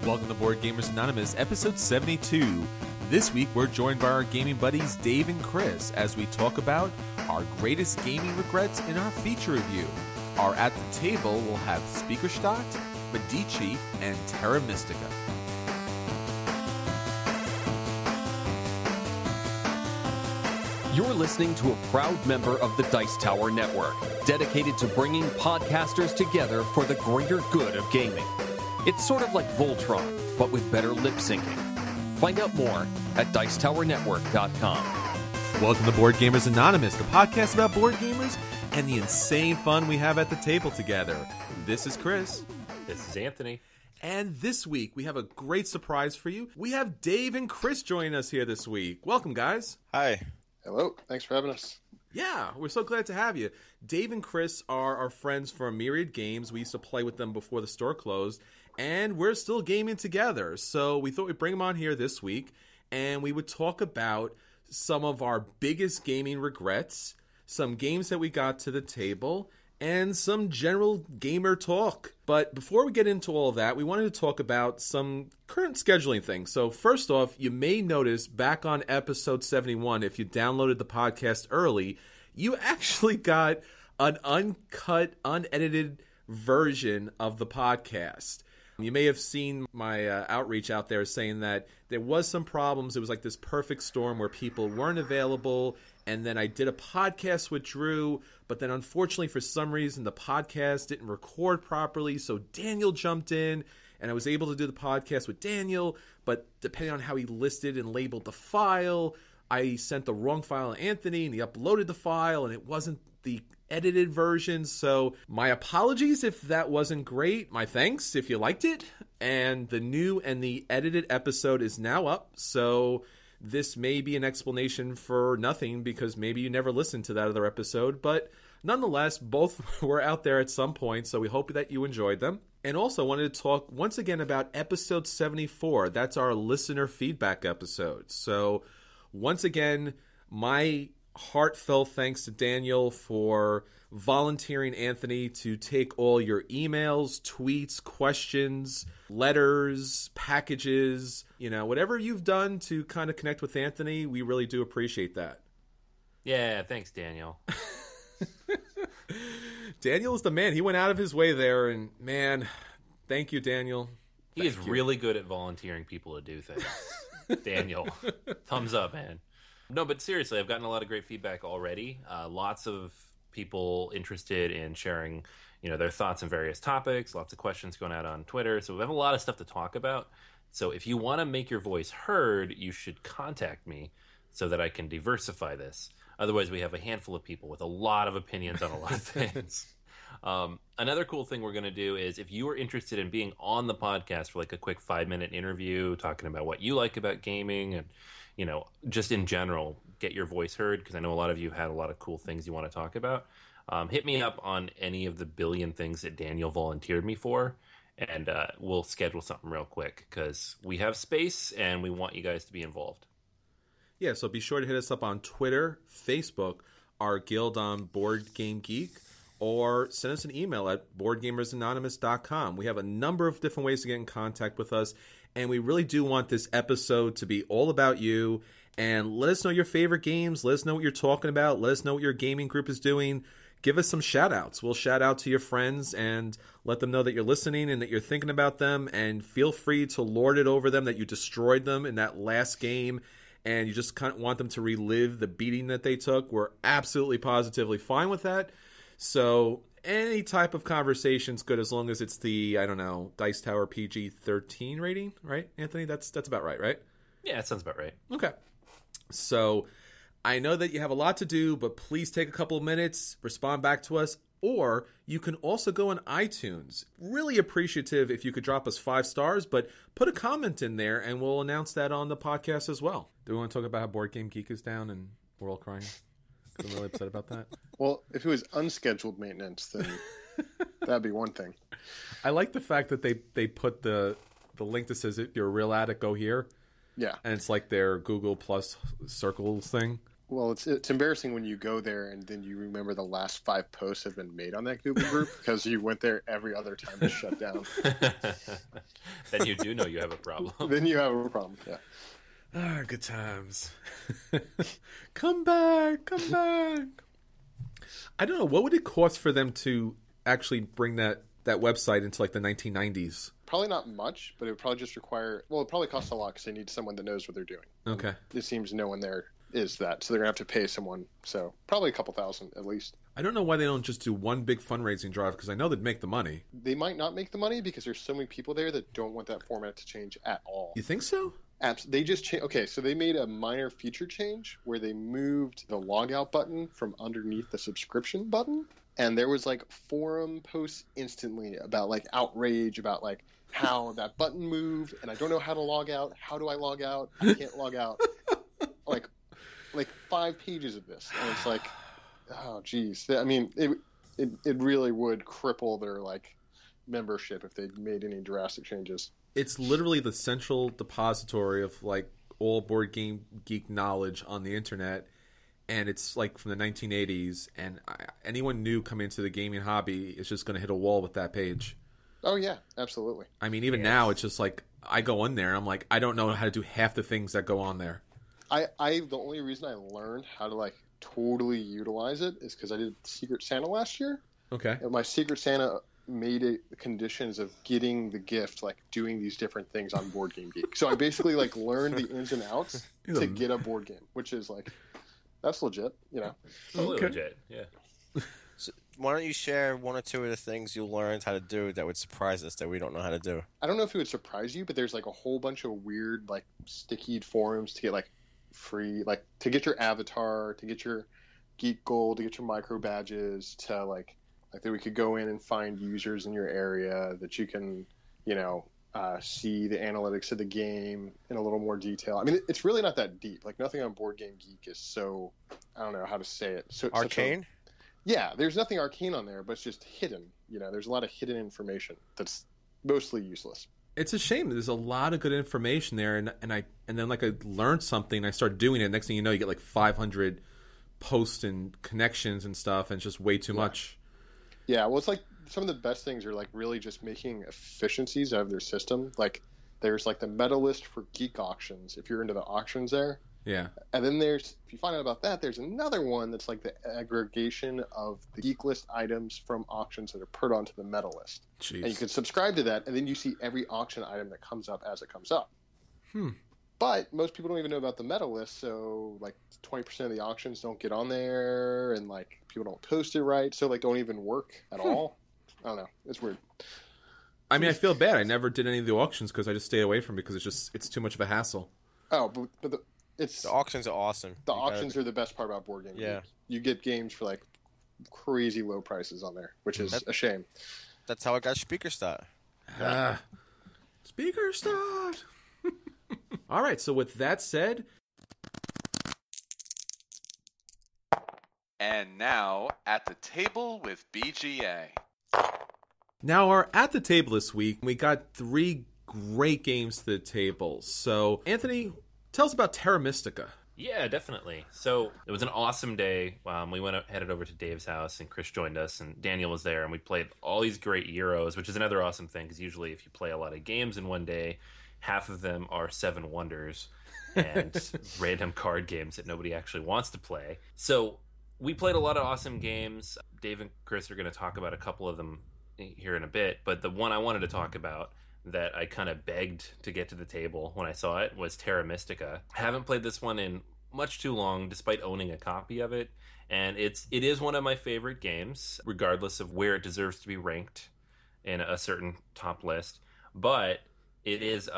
Welcome to Board Gamers Anonymous, episode 72. This week, we're joined by our gaming buddies Dave and Chris as we talk about our greatest gaming regrets in our feature review. Our At the Table will have Speakerstadt, Medici, and Terra Mystica. You're listening to a proud member of the Dice Tower Network, dedicated to bringing podcasters together for the greater good of gaming. It's sort of like Voltron, but with better lip syncing. Find out more at Dicetowernetwork.com. Welcome to Board Gamers Anonymous, the podcast about board gamers and the insane fun we have at the table together. This is Chris. This is Anthony. And this week, we have a great surprise for you. We have Dave and Chris joining us here this week. Welcome, guys. Hi. Hello. Thanks for having us. Yeah, we're so glad to have you. Dave and Chris are our friends from Myriad Games. We used to play with them before the store closed, and we're still gaming together. So we thought we'd bring them on here this week, and we would talk about some of our biggest gaming regrets, some games that we got to the table, and some general gamer talk. But before we get into all of that, we wanted to talk about some current scheduling things. So first off, you may notice back on episode 71, if you downloaded the podcast early, you actually got an uncut, unedited version of the podcast. You may have seen my outreach out there saying that there was some problems. It was like this perfect storm where people weren't available. And then I did a podcast with Drew, but then unfortunately for some reason the podcast didn't record properly. So Daniel jumped in and I was able to do the podcast with Daniel. But depending on how he listed and labeled the file, I sent the wrong file to Anthony and he uploaded the file and it wasn't the edited version. So my apologies if that wasn't great. My thanks if you liked it. And the new and the edited episode is now up. So this may be an explanation for nothing because maybe you never listened to that other episode. But nonetheless, both were out there at some point. So we hope that you enjoyed them. And also wanted to talk once again about episode 74. That's our listener feedback episode. So once again, my heartfelt thanks to Daniel for volunteering Anthony to take all your emails, tweets, questions, letters, packages, whatever you've done to kind of connect with Anthony. We really do appreciate that. Yeah, thanks, Daniel. Daniel is the man. He went out of his way there, and man, thank you, Daniel. He is really good at volunteering people to do things. Daniel, thumbs up, man. No, but seriously, I've gotten a lot of great feedback already. Lots of people interested in sharing, their thoughts on various topics. Lots of questions going out on Twitter. So we have a lot of stuff to talk about. So if you want to make your voice heard, you should contact me so that I can diversify this. Otherwise, we have a handful of people with a lot of opinions on a lot of things. Another cool thing we're going to do is if you are interested in being on the podcast for like a quick 5-minute interview, talking about what you like about gaming and just in general, get your voice heard, because I know a lot of you had a lot of cool things you want to talk about. Hit me up on any of the billion things that Daniel volunteered me for, and we'll schedule something real quick, because we have space, and we want you guys to be involved. Yeah, so be sure to hit us up on Twitter, Facebook, our guild on Board Game Geek, or send us an email at boardgamersanonymous.com. We have a number of different ways to get in contact with us, and we really do want this episode to be all about you. And let us know your favorite games. Let us know what you're talking about. Let us know what your gaming group is doing. Give us some shout-outs. We'll shout out to your friends and let them know that you're listening and that you're thinking about them. And feel free to lord it over them that you destroyed them in that last game and you just kind of want them to relive the beating that they took. We're absolutely positively fine with that. So any type of conversation's good as long as it's the, Dice Tower PG-13 rating, right, Anthony? That's about right? Yeah, that sounds about right. Okay. So I know that you have a lot to do, but please take a couple of minutes, respond back to us, or you can also go on iTunes. Really appreciative if you could drop us 5 stars, but put a comment in there and we'll announce that on the podcast as well. Do we want to talk about how Board Game Geek is down and we're all crying? I'm really upset about that. Well, if it was unscheduled maintenance, then that'd be one thing. I like the fact that they put the link that says if you're a real addict, go here. Yeah. And it's like their Google Plus circles thing. Well, it's embarrassing when you go there and then you remember the last 5 posts have been made on that Google group because you went there every other time it's shut down. Then you do know you have a problem. Then you have a problem. Yeah. Ah, good times. Come back, come back. I don't know, what would it cost for them to actually bring that website into like the 1990s? Probably not much, but it would probably just require. Well, it probably costs a lot because they need someone that knows what they're doing. Okay. It seems no one there is that, so they're gonna have to pay someone. So probably a couple thousand at least. I don't know why they don't just do one big fundraising drive, because I know they'd make the money. They might not make the money because there's so many people there that don't want that format to change at all. You think so? They just okay, so they made a minor feature change where they moved the logout button from underneath the subscription button, and there was like forum posts instantly about like outrage about like how that button moved, and I don't know how to log out. How do I log out? I can't log out. like 5 pages of this, and it's like, oh geez. I mean, it really would cripple their like membership if they made any drastic changes. It's literally the central depository of like all board game geek knowledge on the internet, and it's like from the 1980s, and anyone new coming into the gaming hobby is just going to hit a wall with that page. Oh yeah, absolutely. I mean, even now it's just like I go in there and I'm like, I don't know how to do half the things that go on there. The only reason I learned how to like totally utilize it is because I did Secret Santa last year. Okay. And my Secret Santa made it the conditions of getting the gift, like doing these different things on Board Game Geek. So I basically like learned the ins and outs to get a board game, which is like, that's legit, you know. Totally legit, yeah. So why don't you share one or two of the things you learned how to do that would surprise us that we don't know how to do? I don't know if it would surprise you, but there's like a whole bunch of weird like sticky forums to get like free, like to get your avatar, to get your Geek Gold, to get your micro badges, to like that we could go in and find users in your area that you can, you know, see the analytics of the game in a little more detail. I mean, it's really not that deep. Like nothing on Board Game Geek is so, I don't know how to say it. So arcane? Yeah, there's nothing arcane on there, but it's just hidden. You know, there's a lot of hidden information that's mostly useless. It's a shame. There's a lot of good information there, and then like I learned something, I started doing it. Next thing you know, you get like 500 posts and connections and stuff, and it's just way too much. Yeah, well, it's like some of the best things are like really just making efficiencies out of their system. Like there's like the meta list for geek auctions if you're into the auctions there. Yeah. And then if you find out about that, there's another one that's like the aggregation of the geek list items from auctions that are put onto the meta list. Jeez. And you can subscribe to that, and then you see every auction item that comes up as it comes up. But most people don't even know about the meta list, so like 20% of the auctions don't get on there, and like people don't post it right, so like don't even work at all. I don't know. It's weird. I mean, I feel bad. I never did any of the auctions because I just stay away from it because it's too much of a hassle. Oh, but the auctions are awesome. The auctions are the best part about Board Game Geek. Yeah. You get games for like crazy low prices on there, which is a shame. That's how I got Speaker Start. Speaker Start! All right, so with that said... And now, at the table with BGA. Now, our at the table this week, we got 3 great games to the table. So, Anthony, tell us about Terra Mystica. Yeah, definitely. So it was an awesome day. We headed over to Dave's house, and Chris joined us, and Daniel was there, and we played all these great Euros, which is another awesome thing, because usually if you play a lot of games in one day, half of them are 7 Wonders and random card games that nobody actually wants to play. So we played a lot of awesome games. Dave and Chris are going to talk about a couple of them here in a bit, but the one I wanted to talk about that I kind of begged to get to the table when I saw it was Terra Mystica. I haven't played this one in much too long, despite owning a copy of it, and it is one of my favorite games, regardless of where it deserves to be ranked in a certain top list. But it is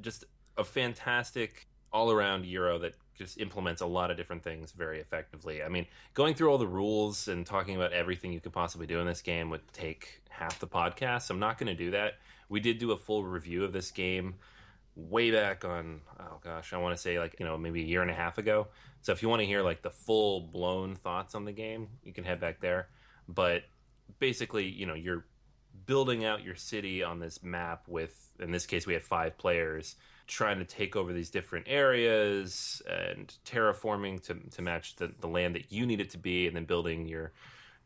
just a fantastic all-around Euro that just implements a lot of different things very effectively. I mean, going through all the rules and talking about everything you could possibly do in this game would take half the podcast, so I'm not going to do that. We did do a full review of this game way back on, I want to say maybe a year and a half ago. So if you want to hear like the full blown thoughts on the game, you can head back there. But basically, you're building out your city on this map with, in this case, we had 5 players trying to take over these different areas and terraforming to match the land that you need it to be, and then building your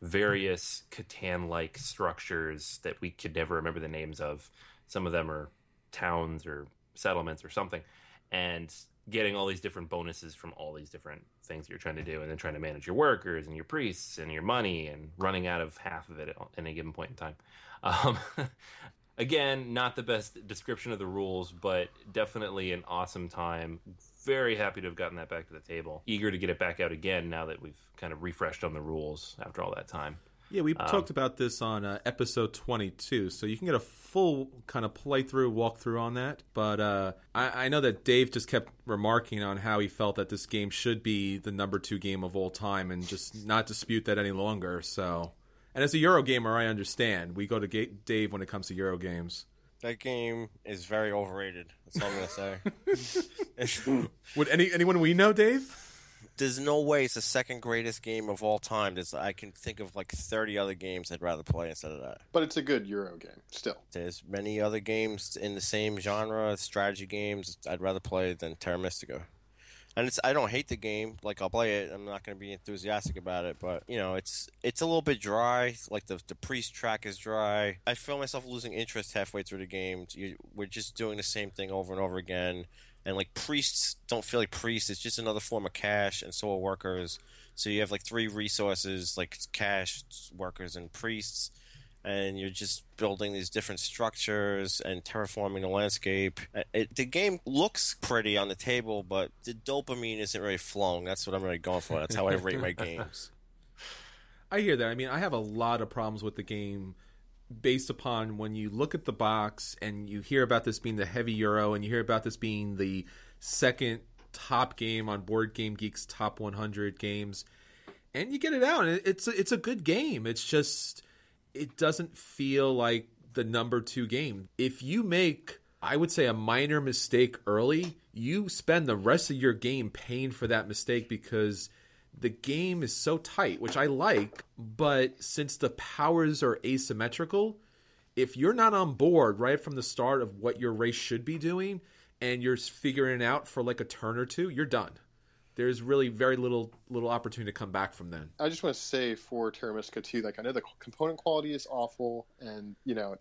various Catan-like structures that we could never remember the names of. Some of them are towns or settlements or something, and getting all these different bonuses from all these different things you're trying to do, and then trying to manage your workers and your priests and your money, and running out of half of it at any given point in time. Again, not the best description of the rules, but definitely an awesome time. Very happy to have gotten that back to the table. Eager to get it back out again now that we've kind of refreshed on the rules after all that time. Yeah, we talked about this on episode 22, so you can get a full kind of playthrough, walkthrough on that. But I know that Dave just kept remarking on how he felt that this game should be the number 2 game of all time, and just not dispute that any longer. So, and as a Euro gamer, I understand. We go to Dave when it comes to Euro games. That game is very overrated. That's all I'm going to say. Would anyone we know, Dave? There's no way it's the second greatest game of all time. I can think of like 30 other games I'd rather play instead of that. But it's a good Euro game, still. There's many other games in the same genre, strategy games, I'd rather play than Terra Mystica. And I don't hate the game. Like, I'll play it. I'm not going to be enthusiastic about it. But, you know, it's a little bit dry. Like, the priest track is dry. I feel myself losing interest halfway through the game. We're just doing the same thing over and over again. And, like, priests don't feel like priests. It's just another form of cash, and so are workers. So you have, like, 3 resources, like cash, workers, and priests. And you're just building these different structures and terraforming the landscape. The game looks pretty on the table, but the dopamine isn't really flowing. That's what I'm really going for. That's how I rate my games. I hear that. I mean, I have a lot of problems with the game based upon when you look at the box and you hear about this being the heavy Euro, and you hear about this being the second top game on Board Game Geek's top 100 games, and you get it out, and it's a good game. It's just, it doesn't feel like the number 2 game. If you make, I would say, a minor mistake early, you spend the rest of your game paying for that mistake, because the game is so tight, which I like, but since the powers are asymmetrical, if you're not on board right from the start of what your race should be doing, and you're figuring it out for like a turn or 2, you're done. There's really very little opportunity to come back from then. I just want to say for Terra Mystica 2, like, I know the component quality is awful, and, you know,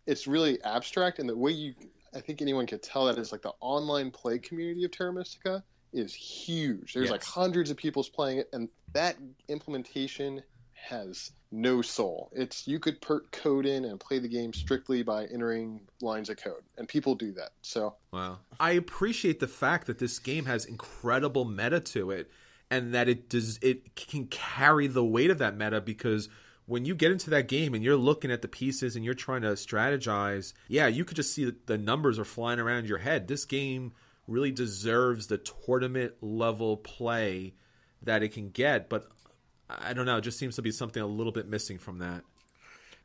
it's really abstract, and the way I think anyone could tell that is, like, the online play community of Terra Mystica is huge. There's like hundreds of people playing it, and that implementation has no soul. You could put code in and play the game strictly by entering lines of code, and people do that. So wow, I appreciate the fact that this game has incredible meta to it, and that it can carry the weight of that meta, because when you get into that game and you're looking at the pieces and you're trying to strategize, yeah, you could just see the numbers are flying around your head. This game really deserves the tournament level play that it can get, but I don't know, it just seems to be something a little bit missing from that.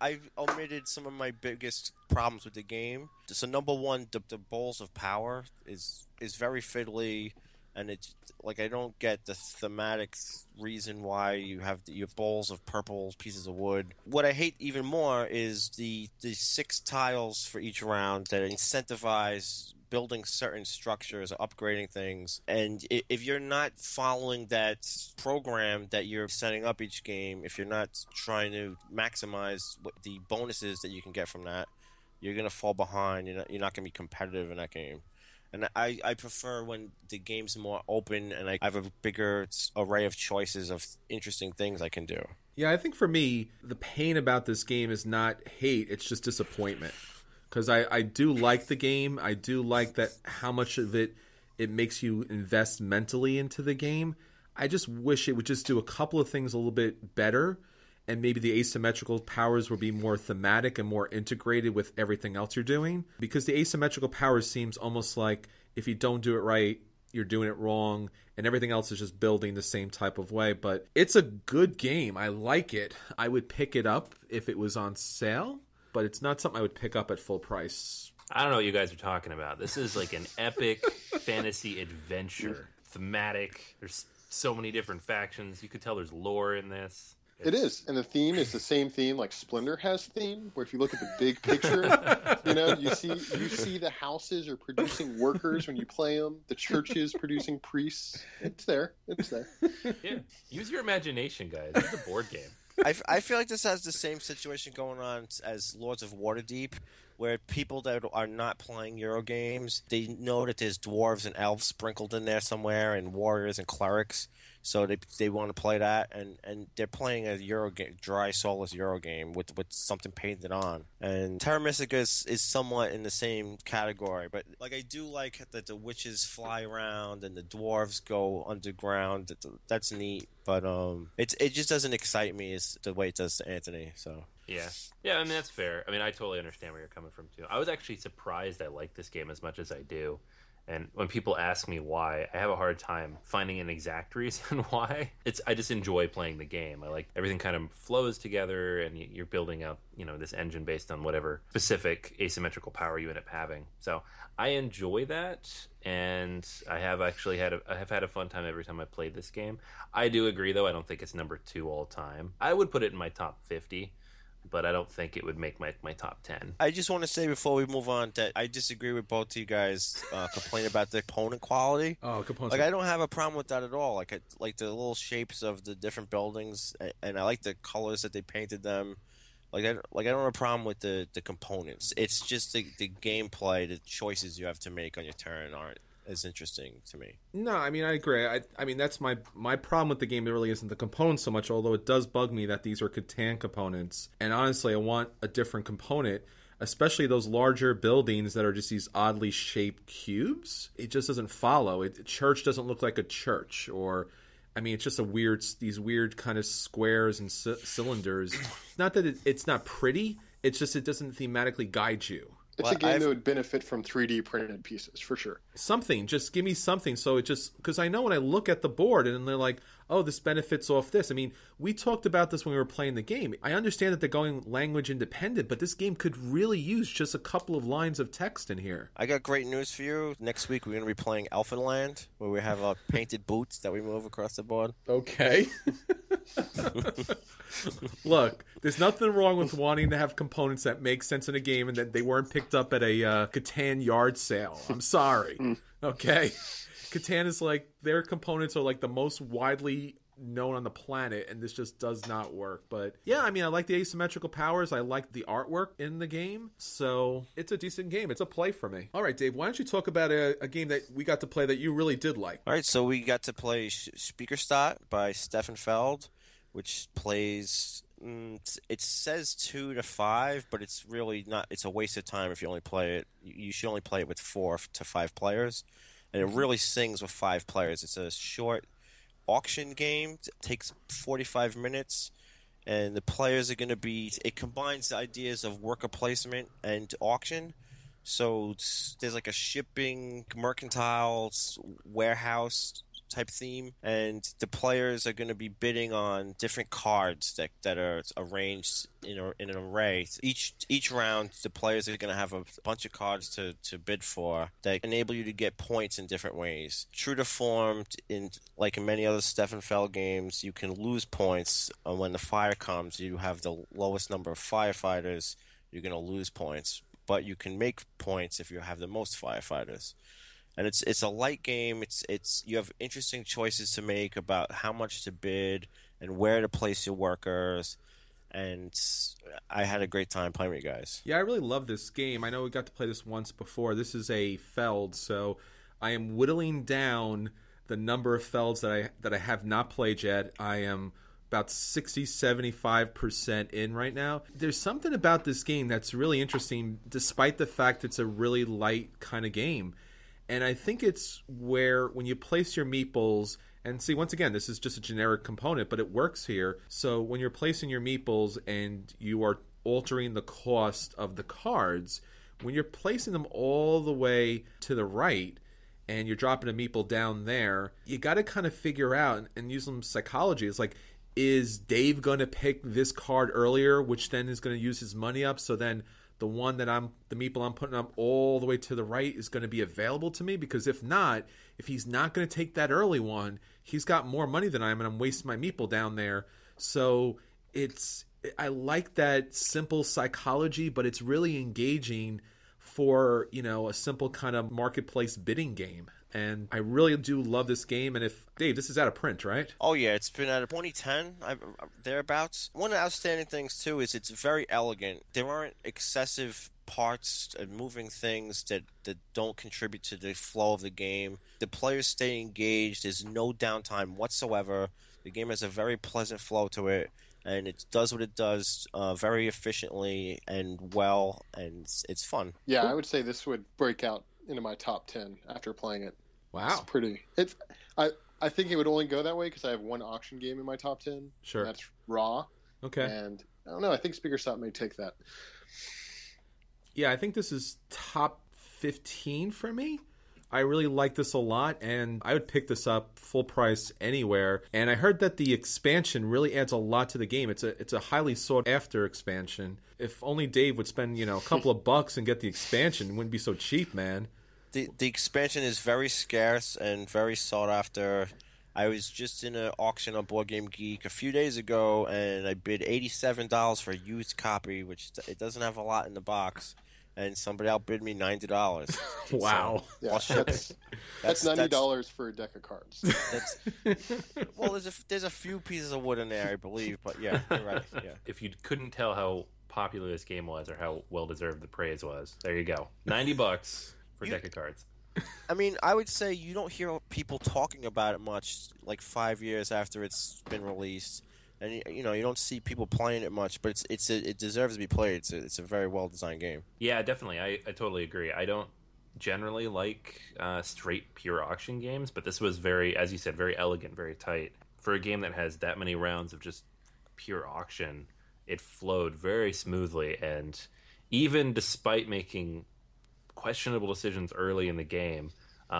I've omitted some of my biggest problems with the game. So number 1, the bowls of power is very fiddly, and it's like, I don't get the thematic reason why you have bowls of purple pieces of wood. What I hate even more is the 6 tiles for each round that incentivize building certain structures, upgrading things. And if you're not following that program that you're setting up each game, if you're not trying to maximize the bonuses that you can get from that, you're going to fall behind. You're not going to be competitive in that game. And I prefer when the game's more open and I have a bigger array of choices of interesting things I can do. Yeah, I think for me, the pain about this game is not hate, it's just disappointment. Because I do like the game. I do like that how much of it makes you invest mentally into the game. I just wish it would just do a couple of things a little bit better, and maybe the asymmetrical powers would be more thematic and more integrated with everything else you're doing. Because the asymmetrical powers seems almost like if you don't do it right, you're doing it wrong, and everything else is just building the same type of way. But it's a good game. I like it. I would pick it up if it was on sale, but it's not something I would pick up at full price. I don't know what you guys are talking about. This is like an epic fantasy adventure. Thematic. There's so many different factions. You could tell there's lore in this. It is, and the theme is the same theme like Splinter has theme, where if you look at the big picture, you see the houses are producing workers when you play them, the churches producing priests. It's there. Yeah, use your imagination, guys. It's a board game. I feel like this has the same situation going on as Lords of Waterdeep, where people that are not playing Euro games, they know that there's dwarves and elves sprinkled in there somewhere, and warriors and clerics, so they want to play that, and they're playing a Euro game, dry, soulless Euro game with something painted on. And Terra Mystica is somewhat in the same category, but like I do like that the witches fly around and the dwarves go underground. That's neat, but it just doesn't excite me as the way it does to Anthony. So. Yeah, I mean, that's fair. I mean, I totally understand where you're coming from, too. I was actually surprised I like this game as much as I do. And when people ask me why, I have a hard time finding an exact reason why. I just enjoy playing the game. I like everything kind of flows together, and you're building up, this engine based on whatever specific asymmetrical power you end up having. So I enjoy that, and I have had a fun time every time I played this game. I do agree, though. I don't think it's number 2 all time. I would put it in my top 50. But I don't think it would make my top 10. I just want to say before we move on that I disagree with both of you guys complaining about the component quality. Oh, components. Like, I don't have a problem with that at all. Like the little shapes of the different buildings, and I like the colors that they painted them. I don't have a problem with the components. It's just the gameplay, the choices you have to make on your turn aren't as interesting to me. No, I mean, I agree. I mean, that's my problem with the game. It really isn't the components so much, although it does bug me that these are Catan components. And honestly, I want a different component, especially those larger buildings that are just these oddly shaped cubes. It just doesn't follow. Church doesn't look like a church, or... I mean, it's just these weird kind of squares and cylinders. Not that it's not pretty. It's just it doesn't thematically guide you. It's a game that would benefit from 3D printed pieces, for sure. Something. Just give me something. So it just... Because I know when I look at the board and they're like, oh, this benefits off this. I mean, we talked about this when we were playing the game. I understand that they're going language independent, but this game could really use just a couple of lines of text in here. I got great news for you. Next week we're going to be playing Elfenland, where we have painted boots that we move across the board. Okay. Look, there's nothing wrong with wanting to have components that make sense in a game and that they weren't picked up at a Catan yard sale. I'm sorry. Okay? Catan is like, their components are like the most widely known on the planet, and this just does not work. But yeah, I mean, I like the asymmetrical powers. I like the artwork in the game. So it's a decent game. It's a play for me. All right, Dave, why don't you talk about a game that we got to play that you really did like? All right, so we got to play Speakerstadt by Stefan Feld, which plays... it says 2 to 5, but it's really not. It's a waste of time if you only play it. You should only play it with 4 to 5 players, and it really sings with 5 players. It's a short auction game. It takes 45 minutes, and the players are going to be... It combines the ideas of worker placement and auction. So there's like a shipping, mercantile, warehouse type theme, and the players are going to be bidding on different cards that are arranged in an array. Each round, the players are going to have a bunch of cards to bid for that enable you to get points in different ways. True to form, like in many other Stefan Feld games, you can lose points when the fire comes. You have the lowest number of firefighters, you're going to lose points, but you can make points if you have the most firefighters. And it's a light game. It's you have interesting choices to make about how much to bid and where to place your workers. And I had a great time playing with you guys. Yeah, I really love this game. I know we got to play this once before. This is a Feld, so I am whittling down the number of Felds that I have not played yet. I am about 60-75% in right now. There's something about this game that's really interesting, despite the fact it's a really light kind of game. And I think it's where when you place your meeples, and see, once again, this is just a generic component, but it works here. So when you're placing your meeples and you are altering the cost of the cards, when you're placing them all the way to the right and you're dropping a meeple down there, you got to kind of figure out and use some psychology. It's like, is Dave going to pick this card earlier, which then is going to use his money up, so then the one that the meeple I'm putting up all the way to the right is going to be available to me? Because if not, if he's not going to take that early one, he's got more money than I am, and I'm wasting my meeple down there. So I like that simple psychology, but it's really engaging for, a simple kind of marketplace bidding game. And I really do love this game. And Dave, this is out of print, right? Oh yeah, it's been out of 2010, thereabouts. One of the outstanding things too is it's very elegant. There aren't excessive parts and moving things that don't contribute to the flow of the game. The players stay engaged. There's no downtime whatsoever. The game has a very pleasant flow to it, and it does what it does very efficiently and well, and it's fun. Yeah, I would say this would break out into my top 10 after playing it. Wow. It's pretty. I think it would only go that way because I have one auction game in my top 10. Sure. And that's Raw. Okay. And I don't know. I think Speaker Stop may take that. Yeah, I think this is top 15 for me. I really like this a lot, and I would pick this up full price anywhere. And I heard that the expansion really adds a lot to the game. It's a highly sought after expansion. If only Dave would spend, a couple of bucks and get the expansion, it wouldn't be so cheap, man. The expansion is very scarce and very sought after. I was just in an auction on Board Game Geek a few days ago, and I bid $87 for a used copy, which it doesn't have a lot in the box. And somebody outbid me $90. Wow. Yeah, that's $90 for a deck of cards. Well, there's a few pieces of wood in there, I believe, but yeah, you're right. Yeah. If you couldn't tell how popular this game was or how well deserved the praise was, there you go. $90 for a deck of cards. I mean, I would say you don't hear people talking about it much, like 5 years after it's been released, and you don't see people playing it much. But it deserves to be played. It's a very well designed game. Yeah, definitely. I totally agree. I don't generally like straight pure auction games, but this was very, as you said, very elegant, very tight. For a game that has that many rounds of just pure auction, it flowed very smoothly, and even despite making questionable decisions early in the game,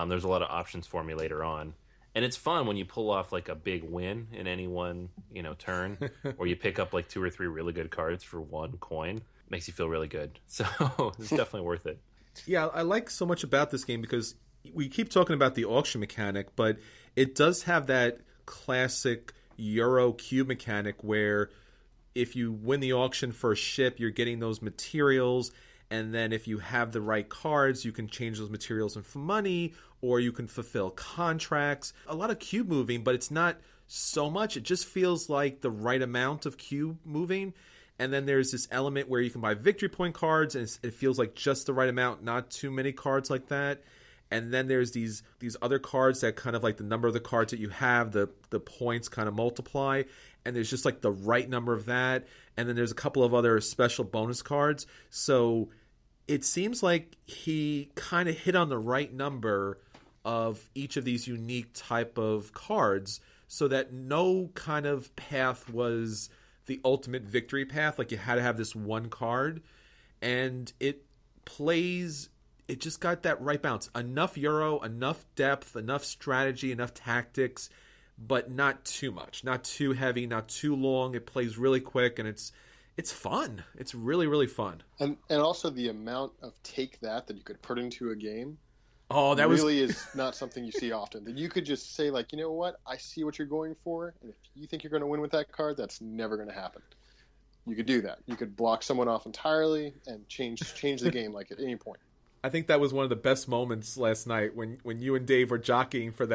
there's a lot of options for me later on. And it's fun when you pull off like a big win in any one, turn, or you pick up like 2 or 3 really good cards for 1 coin. Makes you feel really good. So it's definitely worth it. Yeah, I like so much about this game because we keep talking about the auction mechanic, but it does have that classic Euro cube mechanic where if you win the auction for a ship, you're getting those materials. And then if you have the right cards, you can change those materials into money, or you can fulfill contracts. A lot of cube moving, but it's not so much. It just feels like the right amount of cube moving. And then there's this element where you can buy victory point cards, and it feels like just the right amount, not too many cards like that. And then there's these other cards that kind of like the number of the cards that you have, the points kind of multiply. And there's just like the right number of that. And then there's a couple of other special bonus cards. So it seems like he kind of hit on the right number of each of these unique type of cards so that no kind of path was the ultimate victory path. Like you had to have this one card, and it just got that right balance. Enough Euro, enough depth, enough strategy, enough tactics, but not too much, not too heavy, not too long. It plays really quick, and it's fun. It's really, really fun. And also the amount of take that you could put into a game. Oh, that really is not something you see often. That you could just say, like, you know what? I see what you're going for, and if you think you're going to win with that card, that's never going to happen. You could do that. You could block someone off entirely and change the game like at any point. I think that was one of the best moments last night when you and Dave were jockeying for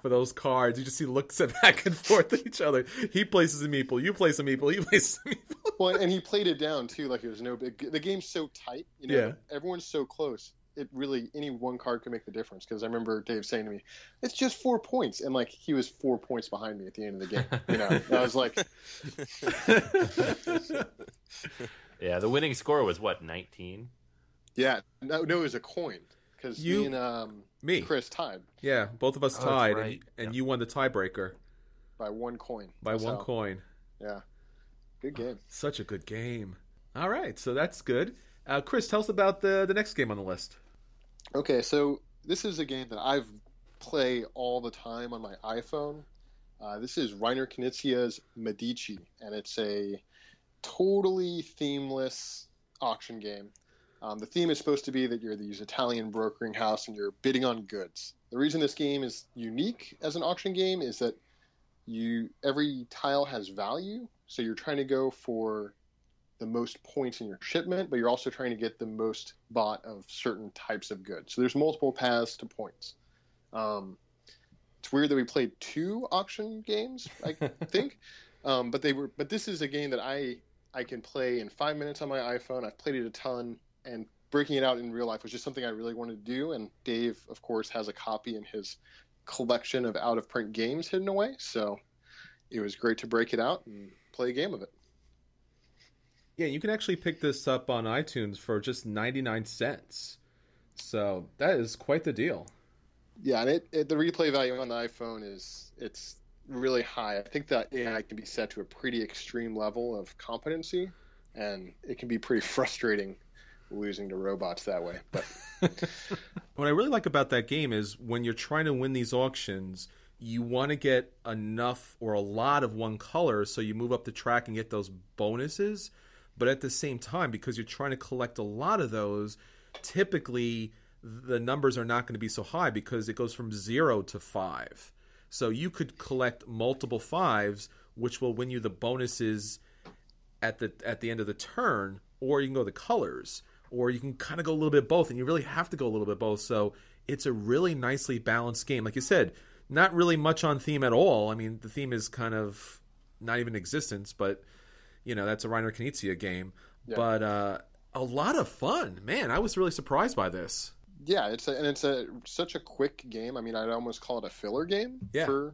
those cards. You just see looks back and forth at each other. He places a meeple, you place a meeple, he places a meeple. Well, and he played it down too, like it was no big. The game's so tight, Yeah. Everyone's so close. It really, any one card could make the difference. Because I remember Dave saying to me, "It's just 4 points," and like he was 4 points behind me at the end of the game. And I was like, Yeah, the winning score was what, 19? "Yeah, no, it was a coin." Because me and Chris tied. Yeah, both of us tied, right. and you won the tiebreaker By 1 coin. by one coin. Yeah. Good game. Such a good game. All right, so that's good. Chris, tell us about the next game on the list. Okay, so this is a game that I've play all the time on my iPhone. This is Reiner Knizia's Medici, and it's a totally themeless auction game. The theme is supposed to be that you're these Italian brokering house and you're bidding on goods. The reason this game is unique as an auction game is that every tile has value. So you're trying to go for the most points in your shipment, but you're also trying to get the most bought of certain types of goods. So there's multiple paths to points. It's weird that we played 2 auction games, I think, but this is a game that I can play in 5 minutes on my iPhone. I've played it a ton, and breaking it out in real life was just something I really wanted to do. And Dave, of course, has a copy in his collection of out-of-print games hidden away, so it was great to break it out and play a game of it. Yeah, you can actually pick this up on iTunes for just 99 cents. So that is quite the deal. Yeah, and the replay value on the iPhone it's really high. I think that AI can be set to a pretty extreme level of competency, and it can be pretty frustrating losing to robots that way. But what I really like about that game is when you're trying to win these auctions, you want to get enough or a lot of one color, so you move up the track and get those bonuses. But at the same time, because you're trying to collect a lot of those, typically the numbers are not going to be so high because it goes from 0 to 5. So you could collect multiple 5s, which will win you the bonuses at the end of the turn, or you can go the colors, or you can kind of go a little bit both, and you really have to go a little bit both. So it's a really nicely balanced game. Like you said, not really much on theme at all. I mean, the theme is kind of not even in existence, but that's a Reiner Knizia game. Yeah. But a lot of fun. Man, I was really surprised by this. Yeah, it's such a quick game. I mean, I'd almost call it a filler game. Yeah. For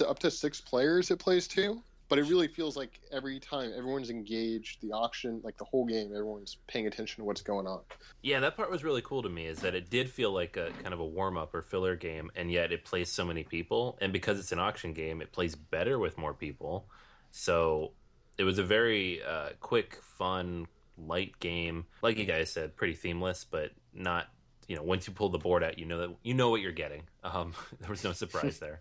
up to 6 players it plays too. But it really feels like every time everyone's engaged, the auction, like the whole game, everyone's paying attention to what's going on. Yeah, that part was really cool to me, is that it did feel like a kind of a warm-up or filler game, and yet it plays so many people. And because it's an auction game, it plays better with more people. So it was a very quick, fun, light game. Like you guys said, pretty themeless, but not, once you pull the board out, you know what you're getting. There was no surprise there.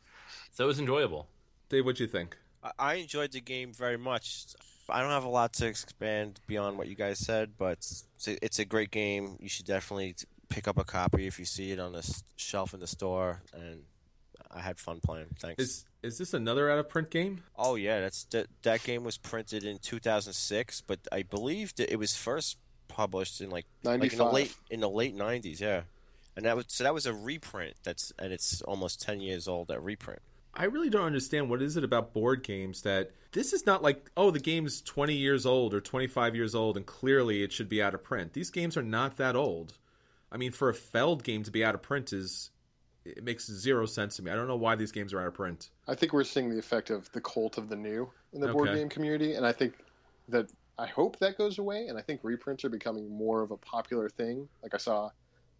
So it was enjoyable. Dave, what'd you think? I enjoyed the game very much. I don't have a lot to expand beyond what you guys said, but it's a great game. You should definitely pick up a copy if you see it on the shelf in the store, and I had fun playing. Thanks. Is this another out-of-print game? Oh, yeah. That game was printed in 2006, but I believe that it was first published in like in the late 90s, yeah. And that was a reprint. And it's almost 10 years old, that reprint. I really don't understand what is it about board games that this is not like, oh, the game's 20 years old or 25 years old and clearly it should be out of print. These games are not that old. I mean, for a Feld game to be out of print it makes zero sense to me. I don't know why these games are out of print. I think we're seeing the effect of the cult of the new in the board game community, and I hope that goes away, and I think reprints are becoming more of a popular thing. Like I saw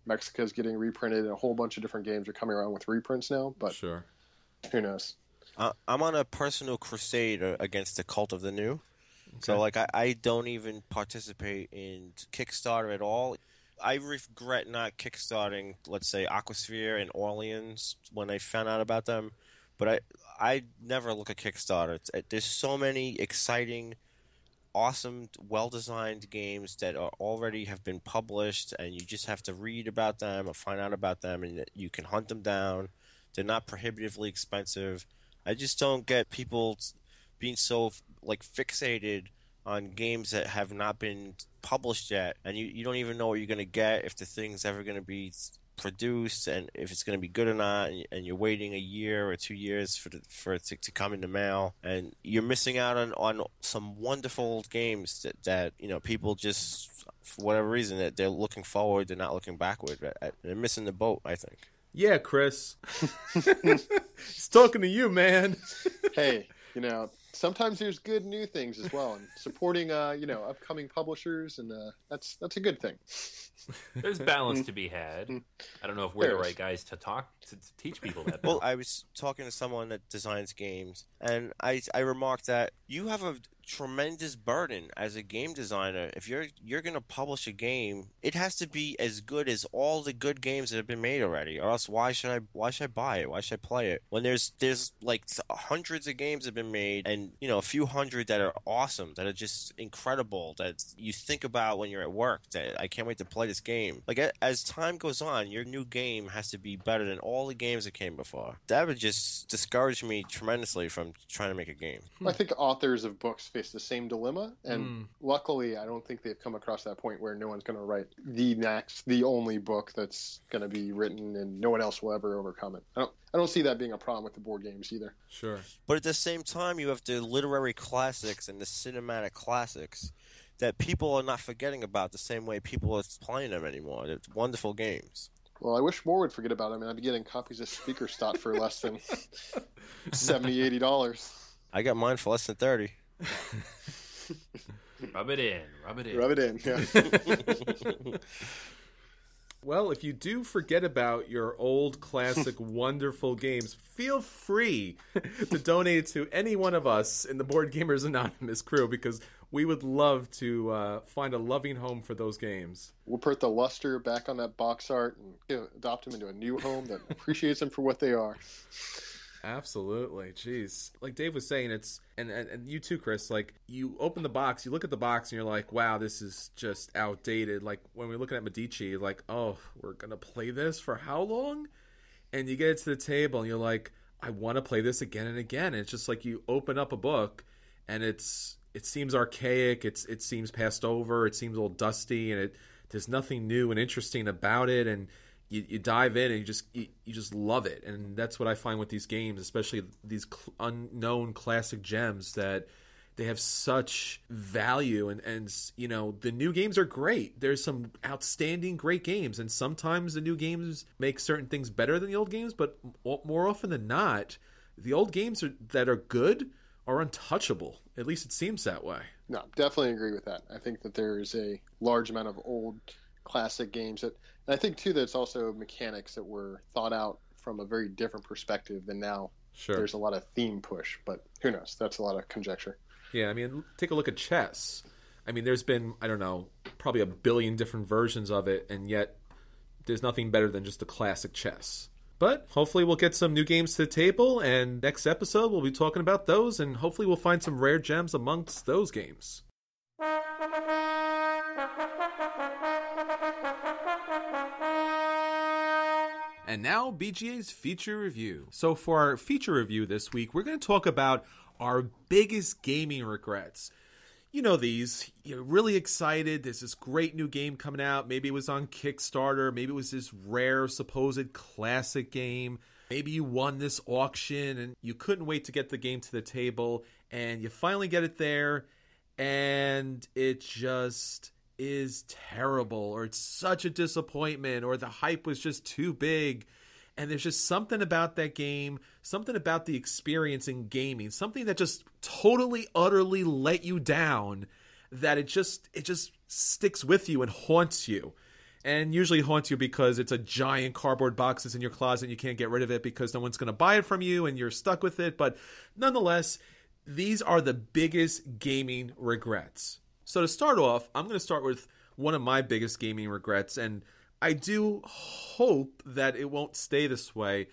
Mexico's getting reprinted, and a whole bunch of different games are coming around with reprints now, but sure. Who knows? I'm on a personal crusade against the cult of the new. Okay. So, I don't even participate in Kickstarter at all. I regret not kickstarting, let's say, Aquasphere and Orleans when I found out about them. But I never look at Kickstarter. There's so many exciting, awesome, well-designed games that already have been published, and you just have to read about them or find out about them, and you can hunt them down. They're not prohibitively expensive. I just don't get people being so fixated on games that have not been published yet, and you don't even know what you're going to get, if the thing's ever going to be produced, and if it's going to be good or not, and you're waiting a year or 2 years for it to come in the mail, and you're missing out on some wonderful games that people just, for whatever reason, that they're looking forward, they're not looking backward. They're missing the boat, I think. Yeah, Chris. He's talking to you, man. Hey, sometimes there's good new things as well, and supporting upcoming publishers, and that's a good thing. There's balance to be had. I don't know if we're the right guys to teach people that. Well, I was talking to someone that designs games, and I remarked that you have a tremendous burden as a game designer. If you're going to publish a game, it has to be as good as all the good games that have been made already, or else why should I buy it? Why should I play it? When there's like hundreds of games that have been made, and a few hundred that are awesome, that are just incredible, that you think about when you're at work, that I can't wait to play this game. As time goes on, your new game has to be better than all the games that came before. That would just discourage me tremendously from trying to make a game. I think authors of books face the same dilemma. And luckily, I don't think they've come across that point where no one's going to write the only book that's going to be written and no one else will ever overcome it. I don't see that being a problem with the board games either. Sure. But at the same time, you have the literary classics and the cinematic classics that people are not forgetting about the same way people are playing them anymore. It's wonderful games. Well, I wish more would forget about it. I mean, I'd be getting copies of Speaker Stot for less than $70, $80. I got mine for less than 30. Rub it in. Rub it in. Rub it in, yeah. Well, if you do forget about your old classic wonderful games, feel free to donate to any one of us in the Board Gamers Anonymous crew, because we would love to find a loving home for those games. We'll put the luster back on that box art and adopt them into a new home that appreciates them for what they are. Absolutely. Jeez. Like Dave was saying, it's and you too, Chris, like you open the box, you look at the box and you're like, wow, this is just outdated. Like when we're looking at Medici, like, oh, we're going to play this for how long? And you get it to the table and you're like, I want to play this again and again. And it's just like you open up a book and it seems archaic, it seems passed over, it seems a little dusty, and there's nothing new and interesting about it, and you dive in and you just love it. And that's what I find with these games, especially these unknown classic gems, that they have such value. And you know, the new games are great. There's some outstanding great games, and sometimes the new games make certain things better than the old games, but more often than not, the old games that are good are untouchable. At least it seems that way. No, definitely agree with that. I think that there is a large amount of old classic games and I think too that it's also mechanics that were thought out from a very different perspective than now. Sure. There's a lot of theme push, but who knows? That's a lot of conjecture. Yeah, I mean, take a look at chess. I mean, there's been, I don't know, probably a billion different versions of it, and yet there's nothing better than just the classic chess. But hopefully we'll get some new games to the table, and next episode we'll be talking about those, and hopefully we'll find some rare gems amongst those games. And now, BGA's feature review. So for our feature review this week, we're going to talk about our biggest gaming regrets. You know these. You're really excited. There's this great new game coming out. Maybe it was on Kickstarter. Maybe it was this rare, supposed classic game. Maybe you won this auction and you couldn't wait to get the game to the table. And you finally get it there. And it just is terrible, or it's such a disappointment, or the hype was just too big, and there's just something about that game, something about the experience in gaming, something that just totally, utterly let you down, that it just sticks with you and haunts you. And usually haunts you because it's a giant cardboard box that's in your closet and you can't get rid of it because no one's going to buy it from you and you're stuck with it. But nonetheless, these are the biggest gaming regrets. So to start off, I'm going to start with one of my biggest gaming regrets, and I do hope that it won't stay this way,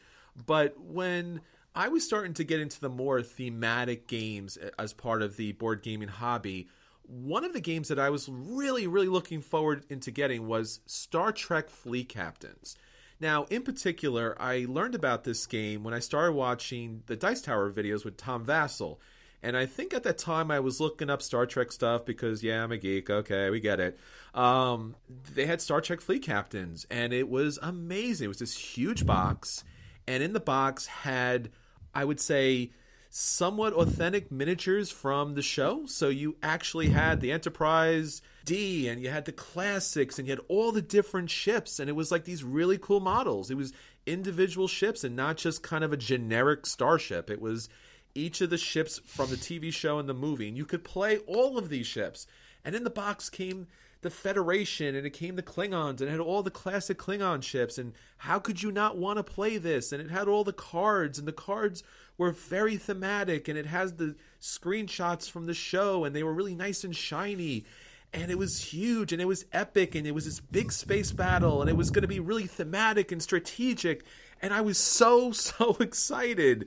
but when I was starting to get into the more thematic games as part of the board gaming hobby, one of the games that I was really, really looking forward into getting was Star Trek Fleet Captains. Now, in particular, I learned about this game when I started watching the Dice Tower videos with Tom Vassell. And I think at that time I was looking up Star Trek stuff because, yeah, I'm a geek. Okay, we get it. They had Star Trek Fleet Captains, and it was amazing. It was this huge box, and in the box had, I would say, somewhat authentic miniatures from the show. So you actually had the Enterprise D, and you had the classics, and you had all the different ships, and it was like these really cool models. It was individual ships and not just kind of a generic starship. It was each of the ships from the TV show and the movie, and you could play all of these ships. And in the box came the Federation, and it came the Klingons, and it had all the classic Klingon ships, and how could you not want to play this? And it had all the cards, and the cards were very thematic, and it has the screenshots from the show, and they were really nice and shiny, and it was huge, and it was epic, and it was this big space battle, and it was going to be really thematic and strategic, and I was so excited.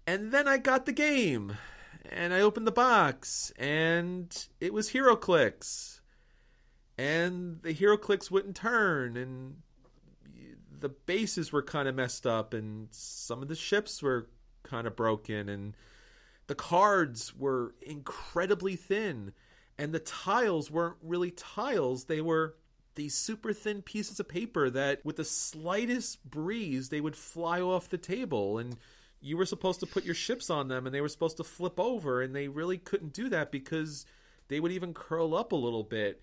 And then I got the game, and I opened the box, and it was HeroClix. And the HeroClix wouldn't turn, and the bases were kind of messed up, and some of the ships were kind of broken, and The cards were incredibly thin, and the tiles weren't really tiles. They were these super thin pieces of paper that with the slightest breeze, they would fly off the table, and you were supposed to put your ships on them, and they were supposed to flip over, and they really couldn't do that because they would even curl up a little bit.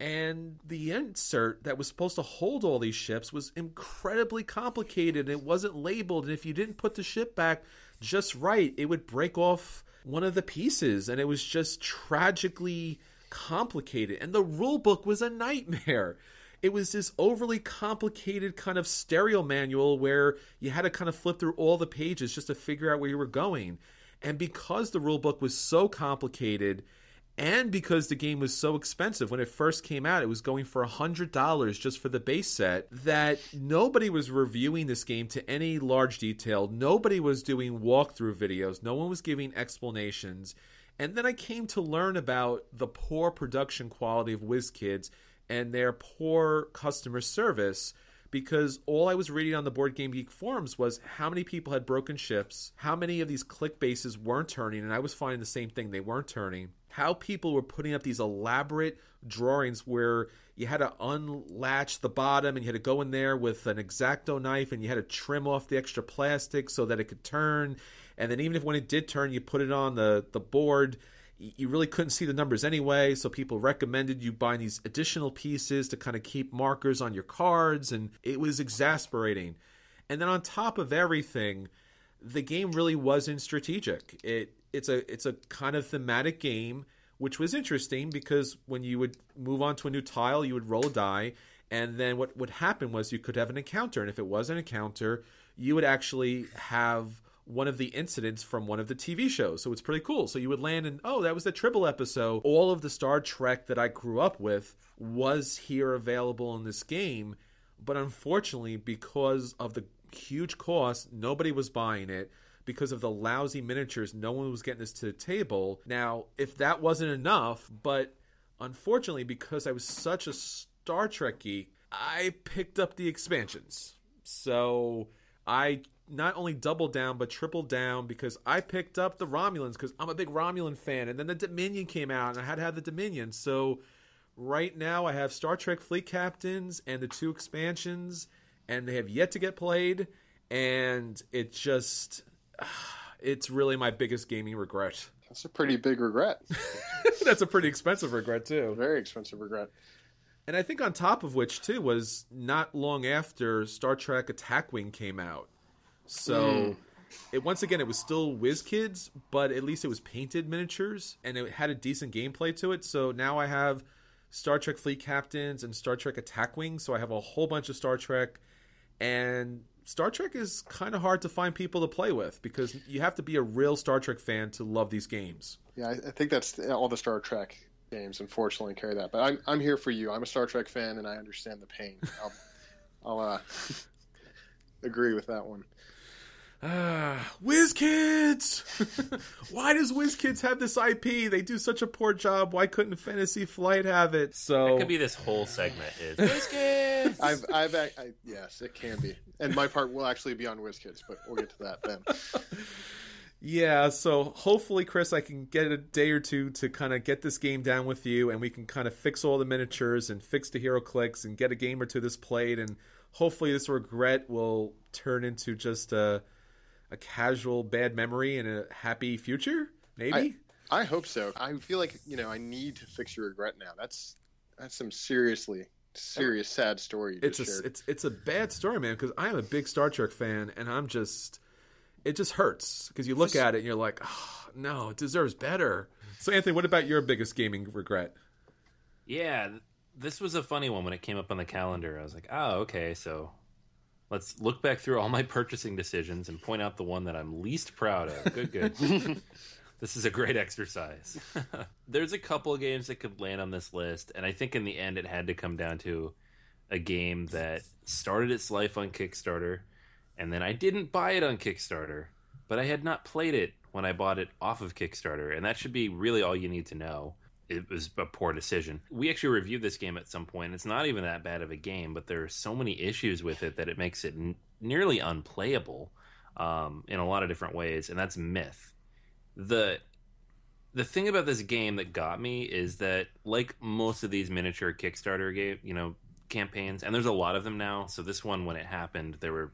And the insert that was supposed to hold all these ships was incredibly complicated. It wasn't labeled, and if you didn't put the ship back just right, it would break off one of the pieces, and it was just tragically complicated. And the rule book was a nightmare. It was this overly complicated kind of stereo manual where you had to kind of flip through all the pages just to figure out where you were going. And because the rule book was so complicated, and because the game was so expensive, when it first came out, it was going for $100 just for the base set, that nobody was reviewing this game to any large detail. Nobody was doing walkthrough videos. No one was giving explanations. And then I came to learn about the poor production quality of WizKids and their poor customer service, because all I was reading on the Board Game Geek forums was how many people had broken ships, how many of these click bases weren't turning, and I was finding the same thing, they weren't turning. How people were putting up these elaborate drawings where you had to unlatch the bottom and you had to go in there with an X-Acto knife and you had to trim off the extra plastic so that it could turn. And then even if when it did turn, you put it on the board, you really couldn't see the numbers anyway, so people recommended you buying these additional pieces to kind of keep markers on your cards, and it was exasperating. And then on top of everything, the game really wasn't strategic. It's a kind of thematic game, which was interesting because when you would move on to a new tile, you would roll a die, and then what would happen was you could have an encounter, and if it was an encounter, you would actually have one of the incidents from one of the TV shows. So it's pretty cool. So you would land in, oh, that was the Tribble episode. All of the Star Trek that I grew up with was here available in this game. But unfortunately, because of the huge cost, nobody was buying it. Because of the lousy miniatures, no one was getting this to the table. Now, if that wasn't enough, but unfortunately, because I was such a Star Trek geek, I picked up the expansions. So I not only doubled down, but tripled down because I picked up the Romulans because I'm a big Romulan fan. And then the Dominion came out and I had to have the Dominion. So right now I have Star Trek Fleet Captains and the 2 expansions, and they have yet to get played. And it just, it's really my biggest gaming regret. That's a pretty big regret. That's a pretty expensive regret too. Very expensive regret. And I think on top of which too was not long after Star Trek Attack Wing came out. So it was still WizKids, but at least it was painted miniatures and it had a decent gameplay to it. So now I have Star Trek Fleet Captains and Star Trek Attack Wing. So I have a whole bunch of Star Trek, and Star Trek is kind of hard to find people to play with because you have to be a real Star Trek fan to love these games. Yeah, I think that's all the Star Trek games, unfortunately, carry that. But I'm here for you. I'm a Star Trek fan, and I understand the pain. I'll agree with that one. WizKids! Why does WizKids have this IP? They do such a poor job. Why couldn't Fantasy Flight have it? So that could be this whole segment. Is WizKids? Yes, it can be. And my part will actually be on WizKids, but we'll get to that then. Yeah, so hopefully, Chris, I can get a day or two to kind of get this game down with you, and we can kind of fix all the miniatures and fix the hero clicks and get a game or two this played, and hopefully this regret will turn into just a casual bad memory and a happy future, maybe? I hope so. I feel like, I need to fix your regret now. That's some serious sad story you just shared. It's a bad story, man, because I'm a big Star Trek fan, and it just hurts because you look at it and you're like, oh, no, it deserves better. So, Anthony, what about your biggest gaming regret? Yeah, this was a funny one when it came up on the calendar. I was like, oh, okay, so let's look back through all my purchasing decisions and point out the one that I'm least proud of. Good. This is a great exercise. There's a couple of games that could land on this list, and I think in the end it had to come down to a game that started its life on Kickstarter, and then I didn't buy it on Kickstarter, but I had not played it when I bought it off of Kickstarter, and that should be really all you need to know. It was a poor decision. We actually reviewed this game at some point. It's not even that bad of a game, but there are so many issues with it that it makes it nearly unplayable in a lot of different ways, and that's Myth. The thing about this game that got me is that, like most of these miniature Kickstarter campaigns, and there's a lot of them now. So this one, when it happened, there were,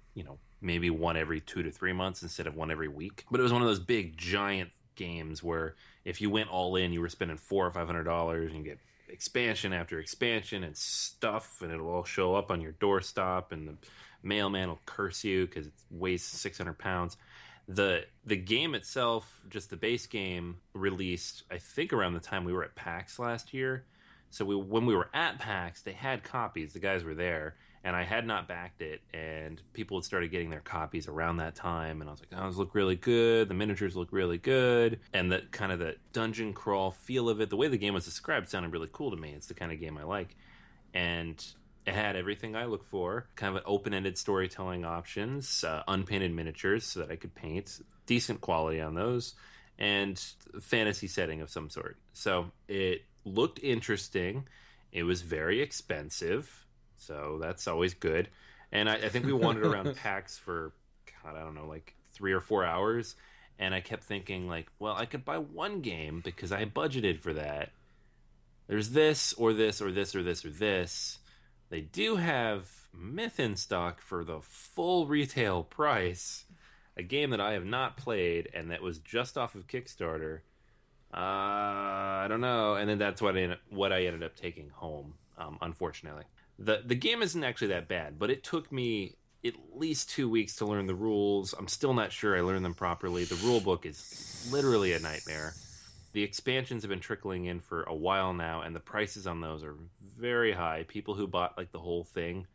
maybe one every 2 to 3 months instead of one every week. But it was one of those big giant games where if you went all in, you were spending $400 or $500, and you get expansion after expansion and stuff, and it'll all show up on your doorstep, and the mailman will curse you because it weighs 600 pounds. The game itself, just the base game, released, I think, around the time we were at PAX last year. So when we were at PAX, they had copies. The guys were there, and I had not backed it, and people had started getting their copies around that time, and I was like, those look really good. The miniatures look really good, and the kind of the dungeon crawl feel of it, the way the game was described sounded really cool to me. It's the kind of game I like. And it had everything I look for, kind of an open-ended storytelling options, unpainted miniatures so that I could paint, decent quality on those, and fantasy setting of some sort. So it looked interesting. It was very expensive, so that's always good. And I think we wandered around PAX for, God, I don't know, like 3 or 4 hours, and I kept thinking, like, well, I could buy one game because I budgeted for that. There's this, or this, or this, or this, or this. They do have Myth in stock for the full retail price. A game that I have not played and that was just off of Kickstarter. I don't know. And then that's what I ended up taking home, unfortunately. The game isn't actually that bad, but it took me at least 2 weeks to learn the rules. I'm still not sure I learned them properly. The rule book is literally a nightmare. The expansions have been trickling in for a while now, and the prices on those are very high. People who bought like the whole thing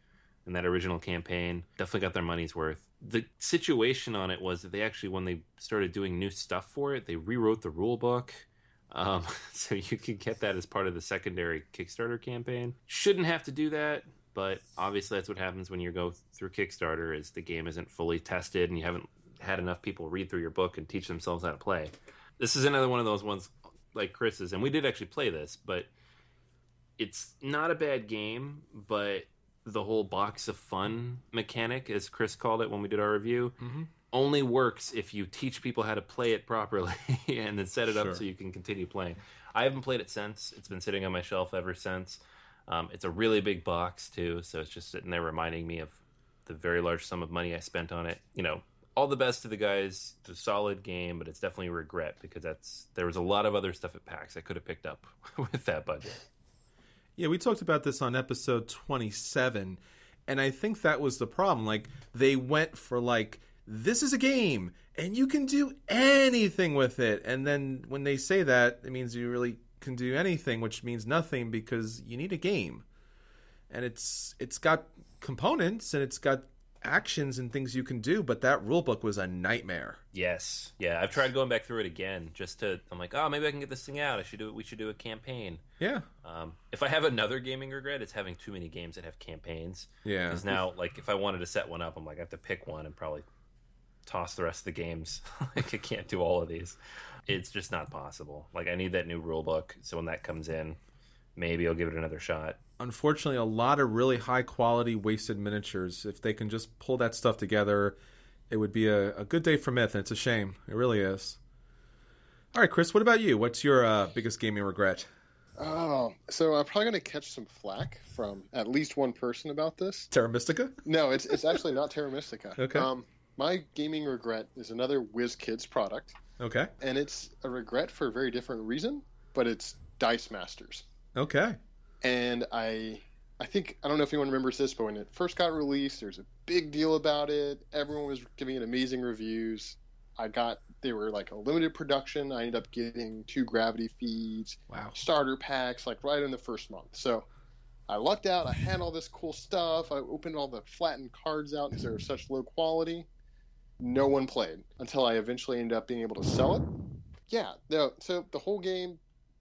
in that original campaign definitely got their money's worth. The situation on it was that they actually, when they started doing new stuff for it, they rewrote the rule book. So you could get that as part of the secondary Kickstarter campaign. Shouldn't have to do that, but obviously that's what happens when you go through Kickstarter, is the game isn't fully tested and you haven't had enough people read through your book and teach themselves how to play. This is another one of those ones like Chris's, and we did actually play this, but it's not a bad game, but the whole box of fun mechanic, as Chris called it when we did our review, only works if you teach people how to play it properly and then set it up so you can continue playing. I haven't played it since. It's been sitting on my shelf ever since. It's a really big box, too, so it's just sitting there reminding me of the very large sum of money I spent on it. All the best to the guys. It's a solid game, but it's definitely a regret because there was a lot of other stuff at PAX I could have picked up with that budget. Yeah, we talked about this on episode 27, and I think that was the problem. Like, they went for, like, this is a game, and you can do anything with it. And then when they say that, it means you really can do anything, which means nothing because you need a game. And it's got components, and it's got actions and things you can do, but that rulebook was a nightmare. Yes. Yeah, I've tried going back through it again I'm like, maybe I can get this thing out. We should do a campaign. Yeah. If I have another gaming regret, it's having too many games that have campaigns. Yeah. Because now, like, if I wanted to set one up, I'm like, I have to pick one and probably toss the rest of the games. Like, I can't do all of these. It's just not possible. Like, I need that new rulebook, so when that comes in, maybe I'll give it another shot. Unfortunately, a lot of really high-quality wasted miniatures. If they can just pull that stuff together, it would be a good day for Myth, and it's a shame. It really is. All right, Chris, what about you? What's your biggest gaming regret? Oh, so I'm probably going to catch some flack from at least one person about this. Terra Mystica? No, it's actually not Terra Mystica. Okay. My gaming regret is another WizKids product. Okay. And it's a regret for a very different reason, but it's Dice Masters. Okay. And I don't know if anyone remembers this, but when it first got released, there was a big deal about it. Everyone was giving it amazing reviews. They were like a limited production. I ended up getting 2 gravity feeds, starter packs, like right in the first month. So I lucked out. I had all this cool stuff. I opened all the flattened cards out because they were such low quality. No one played until I eventually ended up being able to sell it. Yeah. No. So the whole game,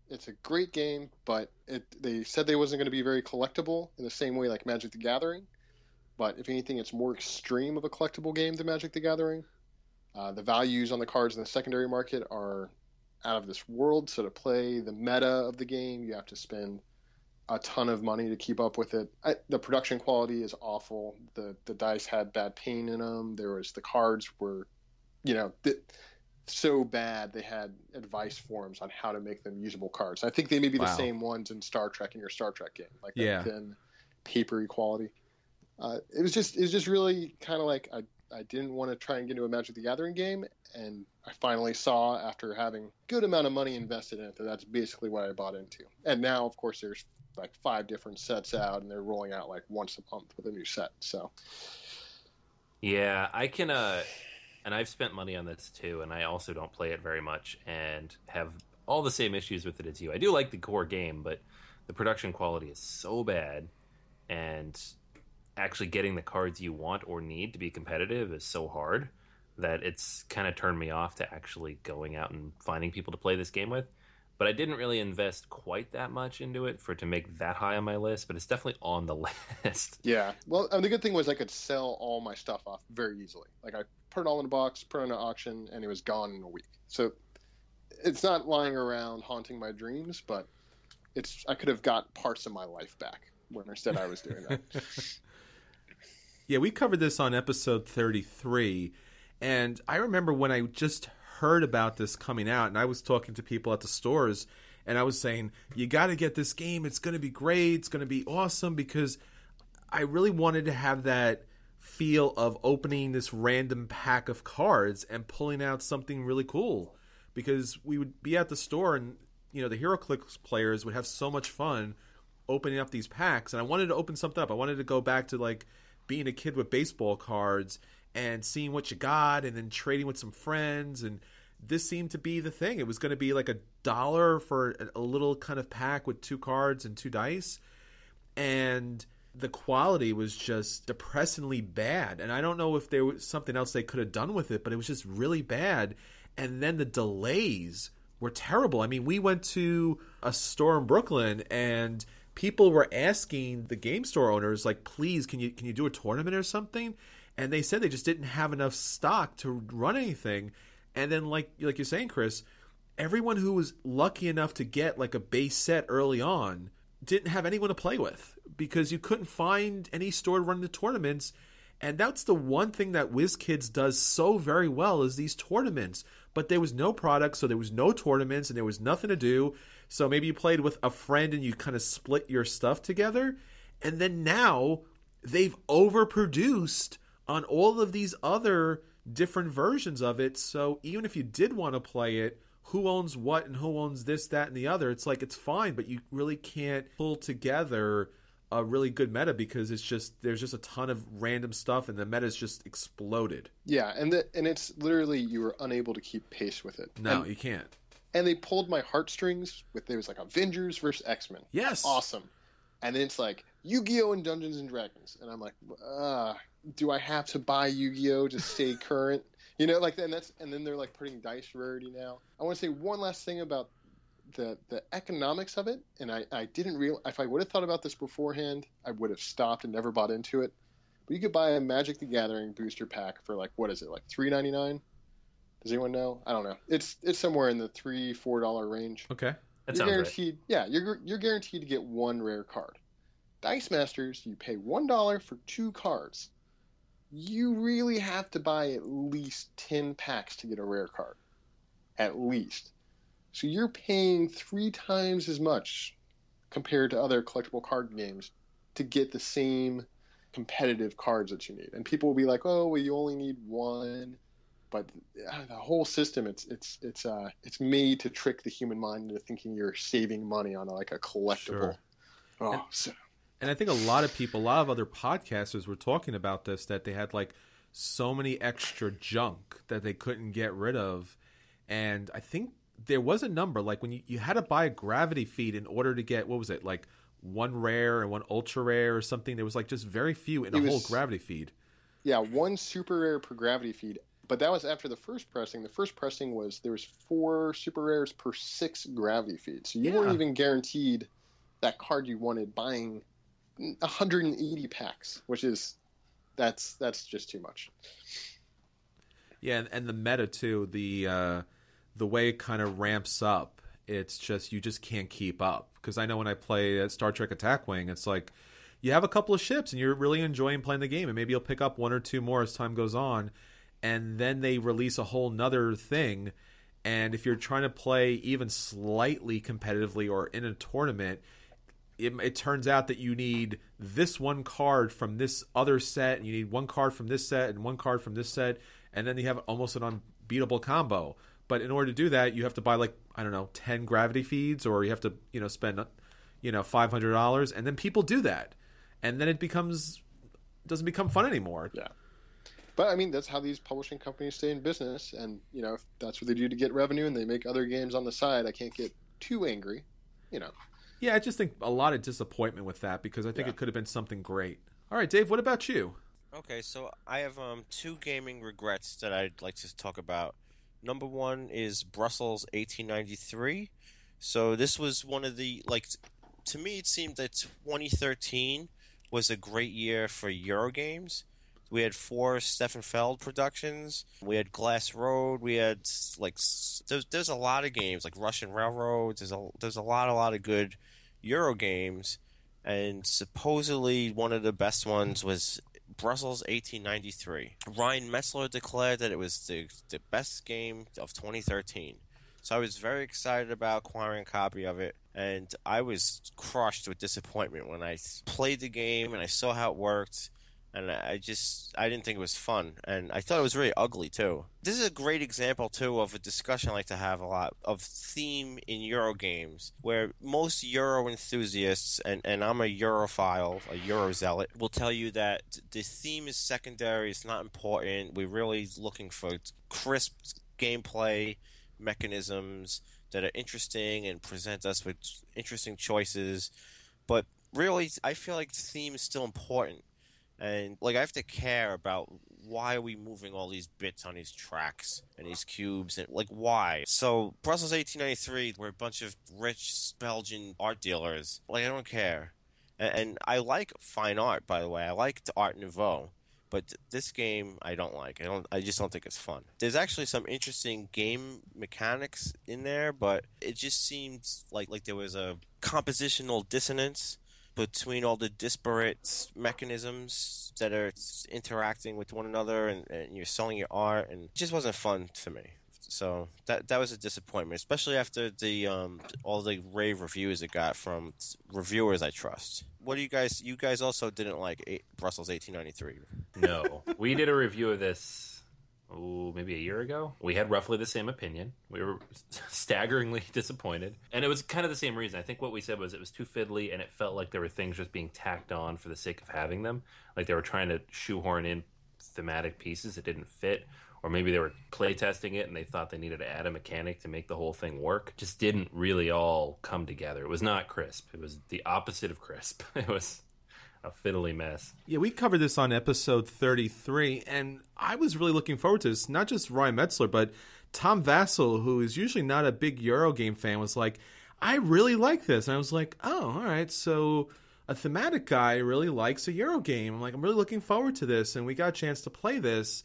it's a great game, but they said they wasn't going to be very collectible in the same way like Magic the Gathering. But if anything, it's more extreme of a collectible game than Magic the Gathering. The values on the cards in the secondary market are out of this world. So to play the meta of the game, you have to spend a ton of money to keep up with it. The production quality is awful. The dice had bad paint in them. The cards were, so bad they had advice forums on how to make them usable cards. I think they may be the Wow. same ones in Star Trek in your Star Trek game, like Yeah. that thin, papery quality. It was just really kind of like I didn't want to try and get into a Magic the Gathering game, and I finally saw, after having a good amount of money invested in it, that that's basically what I bought into. And now, of course, there's like 5 different sets out, and they're rolling out like once a month with a new set. So Yeah, I can, and I've spent money on this too, and I also don't play it very much and have all the same issues with it as you. I do like the core game, but the production quality is so bad, and actually getting the cards you want or need to be competitive is so hard that it's kind of turned me off to actually going out and finding people to play this game with. But I didn't really invest quite that much into it for it to make that high on my list, but it's definitely on the list. yeah, well, the good thing was I could sell all my stuff off very easily. Like I put it all in a box, put it on an auction, and it was gone in a week. So it's not lying around haunting my dreams, but I could have got parts of my life back when instead I was doing that. Yeah, we covered this on episode 33, and I remember when I just heard about this coming out, and I was talking to people at the stores, and I was saying, you got to get this game. It's going to be great. It's going to be awesome, because I really wanted to have that feel of opening this random pack of cards and pulling out something really cool, because we would be at the store and, you know, the HeroClix players would have so much fun opening up these packs, and I wanted to open something up. I wanted to go back to like being a kid with baseball cards and seeing what you got and then trading with some friends, and this seemed to be the thing. It was going to be like $1 for a little kind of pack with 2 cards and 2 dice, and the quality was just depressingly bad, and I don't know if there was something else they could have done with it, but it was just really bad. And then the delays were terrible. I mean, we went to a store in Brooklyn, and people were asking the game store owners, like, please, can you do a tournament or something? And they said they just didn't have enough stock to run anything. And then, like you're saying, Chris, everyone who was lucky enough to get like a base set early on didn't have anyone to play with, because you couldn't find any store to run the tournaments. And that's the one thing that WizKids does so very well, is these tournaments. But there was no product, so there was no tournaments, and there was nothing to do. So maybe you played with a friend and you kind of split your stuff together. And then now they've overproduced on all of these other different versions of it. So even if you did want to play it, who owns what and who owns this, that, and the other? It's like, it's fine, but you really can't pull together a really good meta, because there's just a ton of random stuff, and the meta's just exploded. Yeah, and it's literally, you were unable to keep pace with it. No, you can't. And they pulled my heartstrings with, there was like Avengers versus X-Men. Yes. Awesome. And then it's like Yu-Gi-Oh! And Dungeons and Dragons. And I'm like, do I have to buy Yu-Gi-Oh! To stay current? You know, like, and then they're like putting dice rarity now. I want to say one last thing about the economics of it, and I didn't realize, if I would have thought about this beforehand, I would have stopped and never bought into it. But you could buy a Magic the Gathering booster pack for like, what is it, like $3.99? Does anyone know? I don't know. It's somewhere in the $3-4 range. Okay. That You're sounds guaranteed. right. Yeah, you're guaranteed to get 1 rare card. Dice Masters, you pay $1 for 2 cards. You really have to buy at least 10 packs to get a rare card, at least. So you're paying 3 times as much compared to other collectible card games to get the same competitive cards that you need. And people will be like, "Oh, well, you only need 1." But the whole system, it's made to trick the human mind into thinking you're saving money on like a collectible. Sure. And I think a lot of other podcasters were talking about this, that they had like so many extra junk that they couldn't get rid of. And I think there was a number, like when you had to buy a gravity feed in order to get, what was it, like 1 rare and 1 ultra rare or something. There was like just very few in a whole gravity feed. Yeah, 1 super rare per gravity feed. But that was after the first pressing. The first pressing there was 4 super rares per 6 gravity feeds. So you weren't even guaranteed that card you wanted buying 180 packs, which is that's just too much. Yeah, and the meta too, the way it kind of ramps up, it's just, you just can't keep up. Because I know when I play Star Trek Attack Wing, it's like you have a couple of ships and you're really enjoying playing the game, and maybe you'll pick up 1 or 2 more as time goes on. and then they release a whole nother thing. And if you're trying to play even slightly competitively or in a tournament, it turns out that you need this one card from this other set, and you need one card from this set and one card from this set, and then you have almost an unbeatable combo. But in order to do that, you have to buy, like, I don't know, 10 gravity feeds, or you have to, spend, $500, and then people do that. And then it doesn't become fun anymore. Yeah. But, I mean, that's how these publishing companies stay in business. And, if that's what they do to get revenue and they make other games on the side, I can't get too angry, Yeah, I just think a lot of disappointment with that, because I think it could have been something great. All right, Dave, what about you? Okay, so I have two gaming regrets that I'd like to talk about. Number one is Brussels 1893. So this was one of the, to me it seemed that 2013 was a great year for Eurogames. We had 4 Stefan Feld productions. We had Glass Road. We had there's a lot of games like Russian Railroads. There's a lot of good Euro games, and supposedly one of the best ones was Brussels 1893. Ryan Metzler declared that it was the best game of 2013. So I was very excited about acquiring a copy of it, and I was crushed with disappointment when I played the game and I saw how it worked. And I didn't think it was fun. And I thought it was really ugly, too. This is a great example, too, of a discussion I like to have a lot, of theme in Euro games, where most Euro enthusiasts, and I'm a Europhile, a Euro zealot, will tell you that the theme is secondary, it's not important, we're really looking for crisp gameplay mechanisms that are interesting and present us with interesting choices. But really, I feel like the theme is still important. And, I have to care about why are we moving all these bits on these tracks and these cubes, and, why? So, Brussels 1893, we're a bunch of rich Belgian art dealers. I don't care. And I like fine art, by the way. I like the Art Nouveau. But this game, I don't like. I just don't think it's fun. There's actually some interesting game mechanics in there, but it just seems like there was a compositional dissonance between all the disparate mechanisms that are interacting with one another, and you're selling your art, and it just wasn't fun to me. So that was a disappointment, especially after the all the rave reviews it got from reviewers I trust. What do you guys also didn't like Brussels 1893? No. We did a review of this maybe a year ago. We had roughly the same opinion. We were staggeringly disappointed. And it was kind of the same reason. I think what we said was it was too fiddly, and it felt like there were things just being tacked on for the sake of having them. Like they were trying to shoehorn in thematic pieces that didn't fit. Or maybe they were playtesting it and they thought they needed to add a mechanic to make the whole thing work. Just didn't really all come together. It was not crisp. It was the opposite of crisp. It was a fiddly mess. Yeah, we covered this on episode 33, and I was really looking forward to this. Not just Ryan Metzler, but Tom Vassell, who is usually not a big Eurogame fan, was like, I really like this. And I was like, oh, all right, so a thematic guy really likes a Eurogame. I'm like, I'm really looking forward to this, and we got a chance to play this.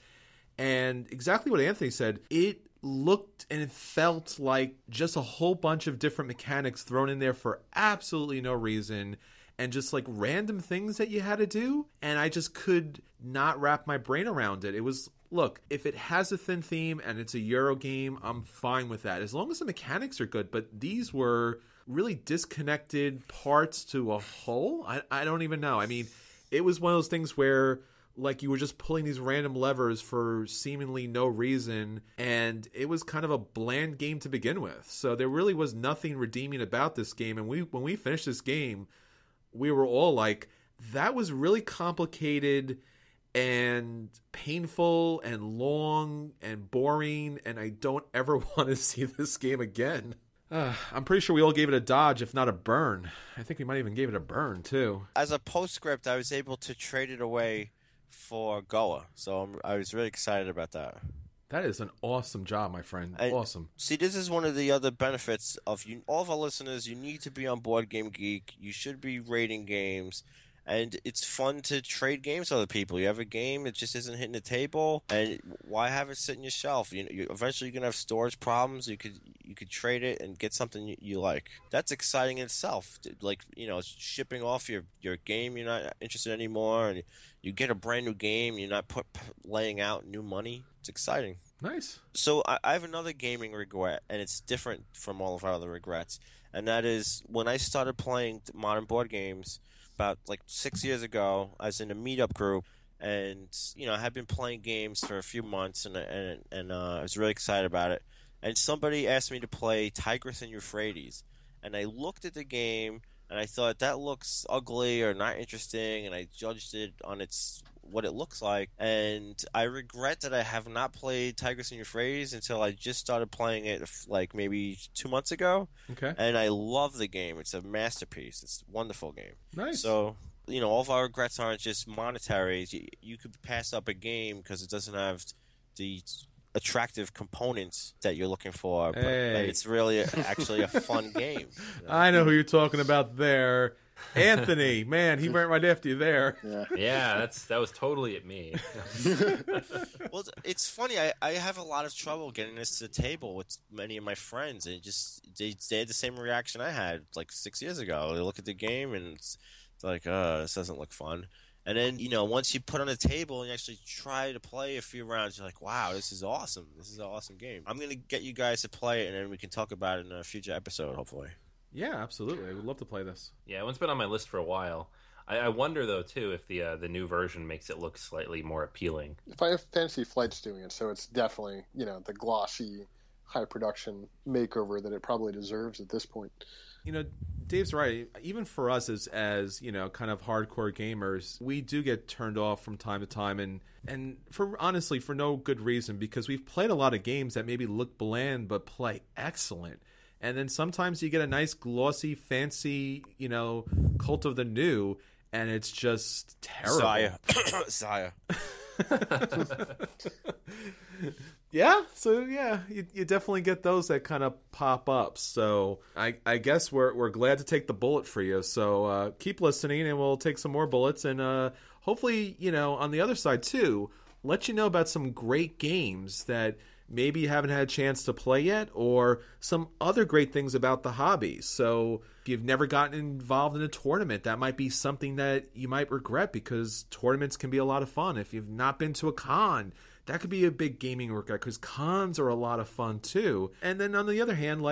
And exactly what Anthony said, it looked and it felt like just a whole bunch of different mechanics thrown in there for absolutely no reason, and just random things that you had to do, and I just could not wrap my brain around it. It was, look, if it has a thin theme and it's a Euro game, I'm fine with that, as long as the mechanics are good. But these were really disconnected parts to a whole. I don't even know. I mean, it was one of those things where you were just pulling these random levers for seemingly no reason, and it was kind of a bland game to begin with. So there really was nothing redeeming about this game, and when we finished this game, we were all like, that was really complicated and painful and long and boring, and I don't ever want to see this game again. I'm pretty sure we all gave it a dodge, if not a burn. I think we might even gave it a burn, too. As a postscript, I was able to trade it away for Goa, so I was really excited about that. That is an awesome job, my friend. Awesome. See, this is one of the other benefits of you, all of our listeners. You need to be on Board Game Geek. You should be rating games, And it's fun to trade games with other people. You have a game that just isn't hitting the table, and why have it sit in your shelf? You eventually you're gonna have storage problems. You could trade it and get something you like. That's exciting in itself. Like, shipping off your game you're not interested anymore, and you get a brand new game. You're not laying out new money. It's exciting. Nice. So I have another gaming regret, and it's different from all of our other regrets. And that is when I started playing modern board games about like 6 years ago. I was in a meetup group, and I had been playing games for a few months, and I was really excited about it. And somebody asked me to play Tigris and Euphrates, and I looked at the game and I thought that looks ugly or not interesting, and I judged it on what it looks like. And I regret that I have not played Tigris and Euphrates until I just started playing it like maybe 2 months ago. Okay. And I love the game. It's a masterpiece. It's a wonderful game. Nice. So, all of our regrets aren't just monetary. You could pass up a game because it doesn't have the attractive components that you're looking for, but it's really actually a fun game. I know who you're talking about there. Anthony, man, he went right after you there. Yeah, that was totally at me. Well, it's funny. I have a lot of trouble getting this to the table with many of my friends, and they had the same reaction I had like 6 years ago. They look at the game and it's like, this doesn't look fun. And then, once you put on the table and you actually try to play a few rounds, you're like, wow, this is awesome. This is an awesome game. I'm going to get you guys to play it, and then we can talk about it in a future episode, hopefully. Yeah, absolutely. I would love to play this. Yeah, one's been on my list for a while. I wonder, though, too, if the new version makes it look slightly more appealing. Fantasy Flight's doing it, so it's definitely, the glossy, high-production makeover that it probably deserves at this point. Dave's right. Even for us as kind of hardcore gamers, we do get turned off from time to time, and for no good reason, because we've played a lot of games that maybe look bland but play excellent. And then sometimes you get a nice glossy, fancy, Cult of the New, and it's just terrible. Zaya. Yeah, so yeah, you definitely get those that kind of pop up. So I guess we're glad to take the bullet for you. So keep listening, and we'll take some more bullets, and hopefully, on the other side too, let you know about some great games that maybe you haven't had a chance to play yet, or some other great things about the hobby. So if you've never gotten involved in a tournament, that might be something that you might regret, because tournaments can be a lot of fun. If you've not been to a con, that could be a big gaming regret, because cons are a lot of fun too. And then on the other hand,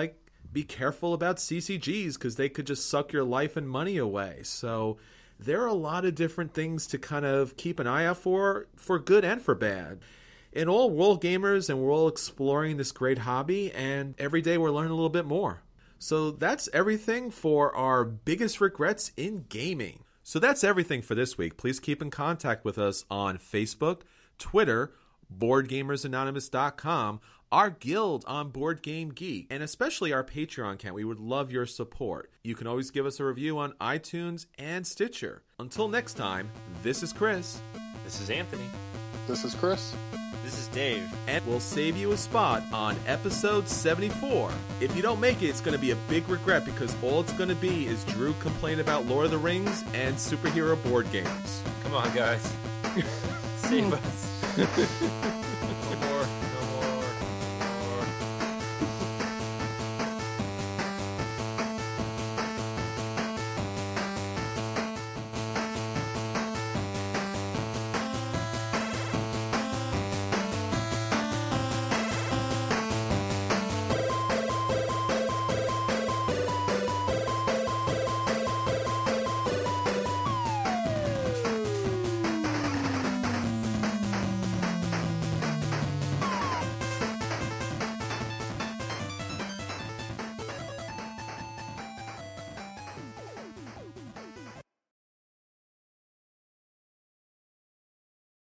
be careful about CCGs, because they could just suck your life and money away. So there are a lot of different things to kind of keep an eye out for good and for bad. And all, we're all gamers, and we're all exploring this great hobby, and every day we're learning a little bit more. So that's everything for our biggest regrets in gaming. So that's everything for this week. Please keep in contact with us on Facebook, Twitter, BoardGamersAnonymous.com, our guild on Board Game Geek, and especially our Patreon account. We would love your support. You can always give us a review on iTunes and Stitcher. Until next time, this is Chris. This is Anthony. This is Chris. This is Dave. And we'll save you a spot on episode 74. If you don't make it, it's going to be a big regret, because all it's going to be is Drew complaining about Lord of the Rings and superhero board games. Come on, guys. Save us.